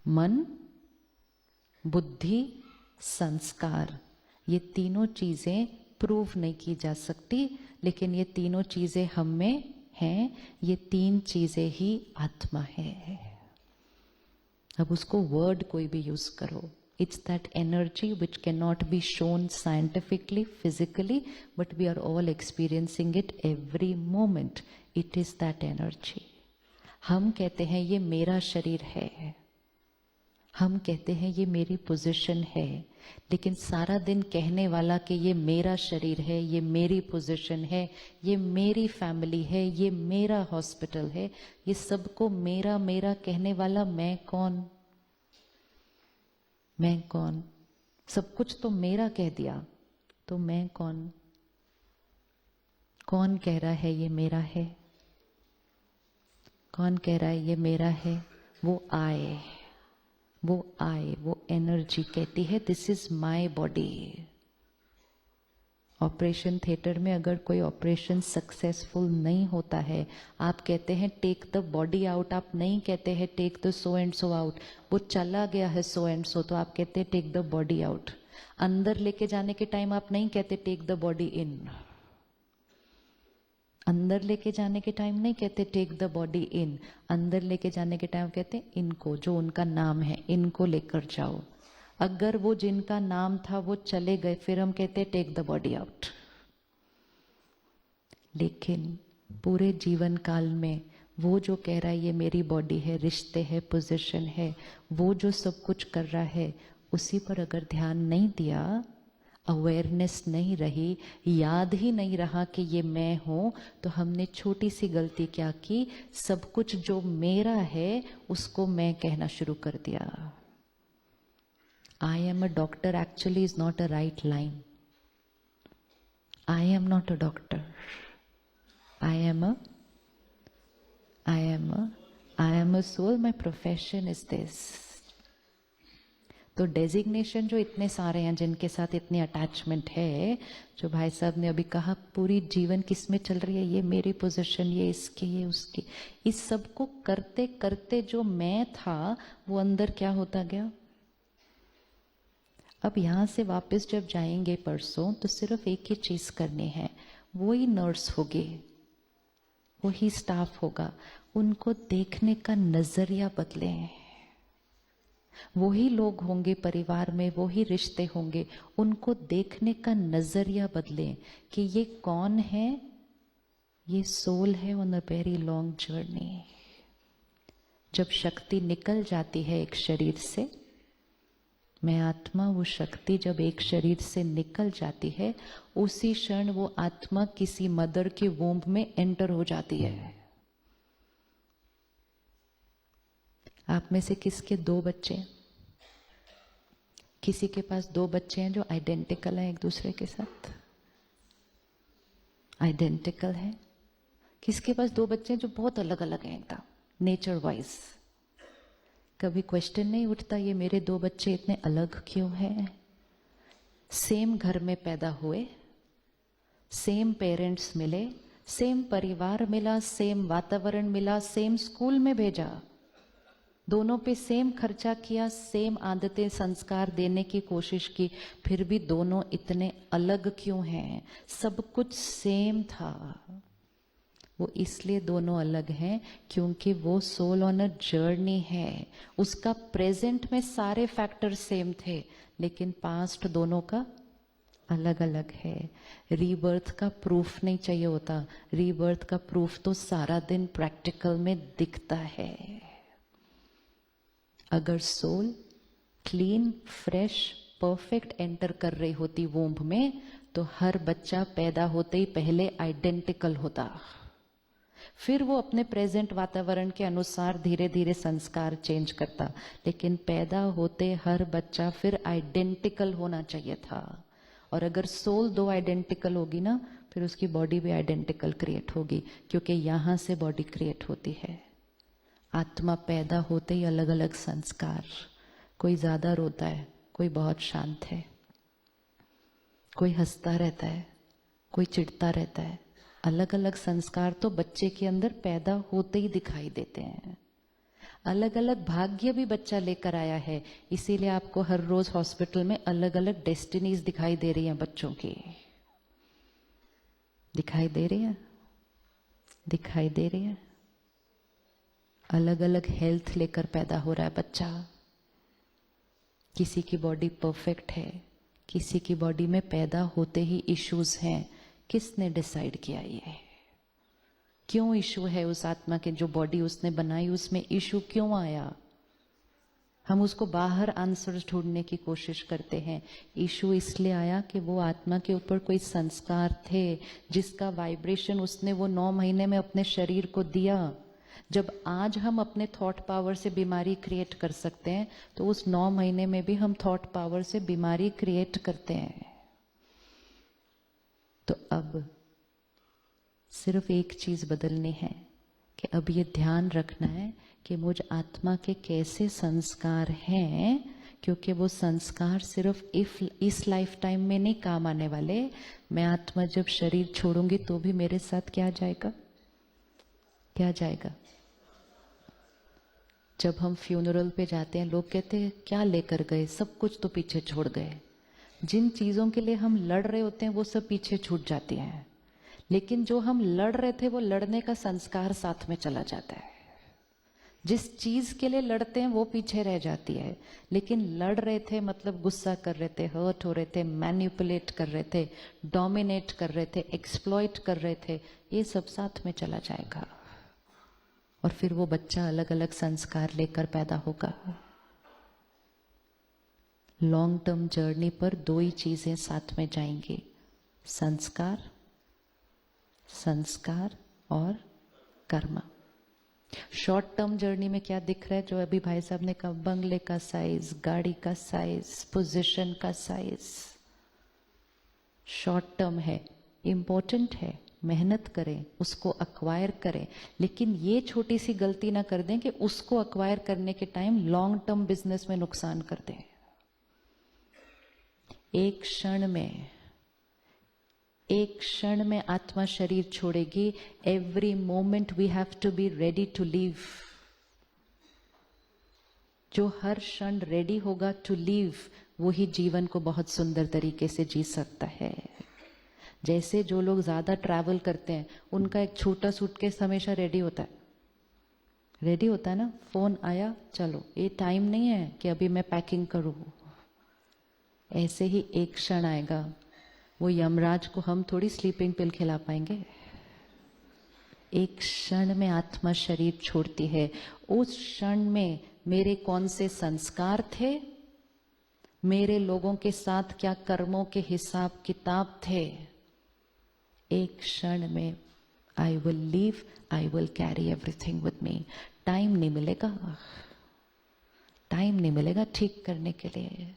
मन, बुद्धि, संस्कार, ये तीनों चीजें प्रूव नहीं की जा सकती, लेकिन ये तीनों चीजें हम में हैं। ये तीन चीजें ही आत्मा है। अब उसको वर्ड कोई भी यूज करो, it's that energy which cannot be shown scientifically, physically, but we are all experiencing it every moment. It is that energy. हम कहते हैं ये मेरा शरीर है, हम कहते हैं ये मेरी पोजीशन है, लेकिन सारा दिन कहने वाला कि ये मेरा शरीर है, ये मेरी पोजीशन है, ये मेरी फैमिली है, ये मेरा हॉस्पिटल है, ये सबको मेरा मेरा कहने वाला मैं कौन? मैं कौन? सब कुछ तो मेरा कह दिया, तो मैं कौन? कौन कह रहा है ये मेरा है? कौन कह रहा है ये मेरा है? वो आए, वो एनर्जी कहती है this is my body. Operation theatre में अगर कोई ऑपरेशन सक्सेसफुल नहीं होता है, आप कहते हैं टेक द बॉडी आउट, आप नहीं कहते हैं take the so and so out. वो चला गया है सो एंड सो, तो आप कहते हैं टेक द बॉडी आउट। अंदर लेके जाने के टाइम आप नहीं कहते टेक द बॉडी इन। अंदर लेके जाने के टाइम नहीं कहते टेक द बॉडी इन। अंदर लेके जाने के टाइम कहते इनको, जो उनका नाम है, इनको लेकर जाओ। अगर वो जिनका नाम था वो चले गए, फिर हम कहते टेक द बॉडी आउट। लेकिन पूरे जीवन काल में वो जो कह रहा है ये मेरी बॉडी है, रिश्ते है, पोजीशन है, वो जो सब कुछ कर रहा है, उसी पर अगर ध्यान नहीं दिया, अवेयरनेस नहीं रही, याद ही नहीं रहा कि ये मैं हूं, तो हमने छोटी सी गलती क्या की? सब कुछ जो मेरा है उसको मैं कहना शुरू कर दिया। I am a doctor actually is not a right line. I am not a doctor. I am a soul. My profession is this. तो डेजिग्नेशन जो इतने सारे हैं, जिनके साथ इतनी अटैचमेंट है, जो भाई साहब ने अभी कहा पूरी जीवन किस में चल रही है, ये मेरी पोजीशन, ये इसकी, ये उसकी, इस सब को करते करते जो मैं था वो अंदर क्या होता गया। अब यहां से वापस जब जाएंगे परसों, तो सिर्फ एक ही चीज करनी है, वही नर्स होगी, वही स्टाफ होगा, उनको देखने का नजरिया बदले। वही लोग होंगे परिवार में, वही रिश्ते होंगे, उनको देखने का नजरिया बदले कि ये कौन है? ये सोल है on a very long journey. जब शक्ति निकल जाती है एक शरीर से, मैं आत्मा, वो शक्ति जब एक शरीर से निकल जाती है, उसी क्षण वो आत्मा किसी मदर के वोम्ब में एंटर हो जाती है। आप में से किसके दो बच्चे? किसी के पास दो बच्चे हैं जो आइडेंटिकल हैं एक दूसरे के साथ? आइडेंटिकल है। किसके पास दो बच्चे हैं जो बहुत अलग अलग हैं एकदम नेचर वाइज? कभी क्वेश्चन नहीं उठता ये मेरे दो बच्चे इतने अलग क्यों हैं? सेम घर में पैदा हुए, सेम पेरेंट्स मिले, सेम परिवार मिला, सेम वातावरण मिला, सेम स्कूल में भेजा, दोनों पे सेम खर्चा किया, सेम आदतें संस्कार देने की कोशिश की, फिर भी दोनों इतने अलग क्यों हैं? सब कुछ सेम था। वो इसलिए दोनों अलग हैं क्योंकि वो सोल ऑन अ जर्नी है। उसका प्रेजेंट में सारे फैक्टर सेम थे, लेकिन पास्ट दोनों का अलग अलग है। रीबर्थ का प्रूफ नहीं चाहिए होता, रीबर्थ का प्रूफ तो सारा दिन प्रैक्टिकल में दिखता है। अगर soul clean, fresh, perfect enter कर रही होती वोम्ब में, तो हर बच्चा पैदा होते ही पहले आइडेंटिकल होता, फिर वो अपने प्रेजेंट वातावरण के अनुसार धीरे धीरे संस्कार चेंज करता। लेकिन पैदा होते हर बच्चा फिर आइडेंटिकल होना चाहिए था। और अगर सोल दो आइडेंटिकल होगी ना, फिर उसकी बॉडी भी आइडेंटिकल क्रिएट होगी, क्योंकि यहां से बॉडी क्रिएट होती है। आत्मा पैदा होते ही अलग अलग संस्कार, कोई ज्यादा रोता है, कोई बहुत शांत है, कोई हंसता रहता है, कोई चिढ़ता रहता है। अलग अलग संस्कार तो बच्चे के अंदर पैदा होते ही दिखाई देते हैं। अलग अलग भाग्य भी बच्चा लेकर आया है, इसीलिए आपको हर रोज हॉस्पिटल में अलग अलग डेस्टिनीज दिखाई दे रही हैं बच्चों की। दिखाई दे रही है, दिखाई दे रही है। अलग अलग हेल्थ लेकर पैदा हो रहा है बच्चा। किसी की बॉडी परफेक्ट है, किसी की बॉडी में पैदा होते ही इश्यूज हैं। किसने डिसाइड किया ये? क्यों इशू है उस आत्मा के? जो बॉडी उसने बनाई उसमें इशू क्यों आया? हम उसको बाहर आंसर ढूंढने की कोशिश करते हैं। इशू इसलिए आया कि वो आत्मा के ऊपर कोई संस्कार थे जिसका वाइब्रेशन उसने वो 9 महीने में अपने शरीर को दिया। जब आज हम अपने थॉट पावर से बीमारी क्रिएट कर सकते हैं, तो उस 9 महीने में भी हम थॉट पावर से बीमारी क्रिएट करते हैं। तो अब सिर्फ एक चीज बदलनी है कि अब ये ध्यान रखना है कि मुझ आत्मा के कैसे संस्कार हैं, क्योंकि वो संस्कार सिर्फ इस लाइफ टाइम में नहीं काम आने वाले। मैं आत्मा जब शरीर छोड़ूंगी तो भी मेरे साथ क्या जाएगा? क्या जाएगा? जब हम फ्यूनरल पे जाते हैं, लोग कहते हैं क्या लेकर गए? सब कुछ तो पीछे छोड़ गए। जिन चीजों के लिए हम लड़ रहे होते हैं वो सब पीछे छूट जाती हैं, लेकिन जो हम लड़ रहे थे वो लड़ने का संस्कार साथ में चला जाता है। जिस चीज के लिए लड़ते हैं वो पीछे रह जाती है, लेकिन लड़ रहे थे मतलब गुस्सा कर रहे थे, हर्ट हो रहे थे, मैनिपुलेट कर रहे थे, डोमिनेट कर रहे थे, एक्सप्लॉइट कर रहे थे, ये सब साथ में चला जाएगा। और फिर वो बच्चा अलग अलग संस्कार लेकर पैदा होगा। लॉन्ग टर्म जर्नी पर 2 ही चीजें साथ में जाएंगी, संस्कार, संस्कार और कर्म। शॉर्ट टर्म जर्नी में क्या दिख रहा है? जो अभी भाई साहब ने कहा, बंगले का साइज, गाड़ी का साइज, पोजीशन का साइज, शॉर्ट टर्म है, इंपॉर्टेंट है, मेहनत करें, उसको अक्वायर करें, लेकिन ये छोटी सी गलती ना कर दें कि उसको अक्वायर करने के टाइम लॉन्ग टर्म बिजनेस में नुकसान कर दें। एक क्षण में आत्मा शरीर छोड़ेगी। Every moment we have to be ready to leave. जो हर क्षण रेडी होगा टू लीव, वो ही जीवन को बहुत सुंदर तरीके से जी सकता है। जैसे जो लोग ज्यादा ट्रैवल करते हैं, उनका एक छोटा सूटकेस हमेशा रेडी होता है। रेडी होता है ना, फोन आया, चलो, ये टाइम नहीं है कि अभी मैं पैकिंग करूं। ऐसे ही एक क्षण आएगा, वो यमराज को हम थोड़ी स्लीपिंग पिल खिला पाएंगे। एक क्षण में आत्मा शरीर छोड़ती है। उस क्षण में मेरे कौन से संस्कार थे, मेरे लोगों के साथ क्या कर्मों के हिसाब किताब थे, एक क्षण में I will leave, I will carry everything with me. Time नहीं मिलेगा, टाइम नहीं मिलेगा ठीक करने के लिए।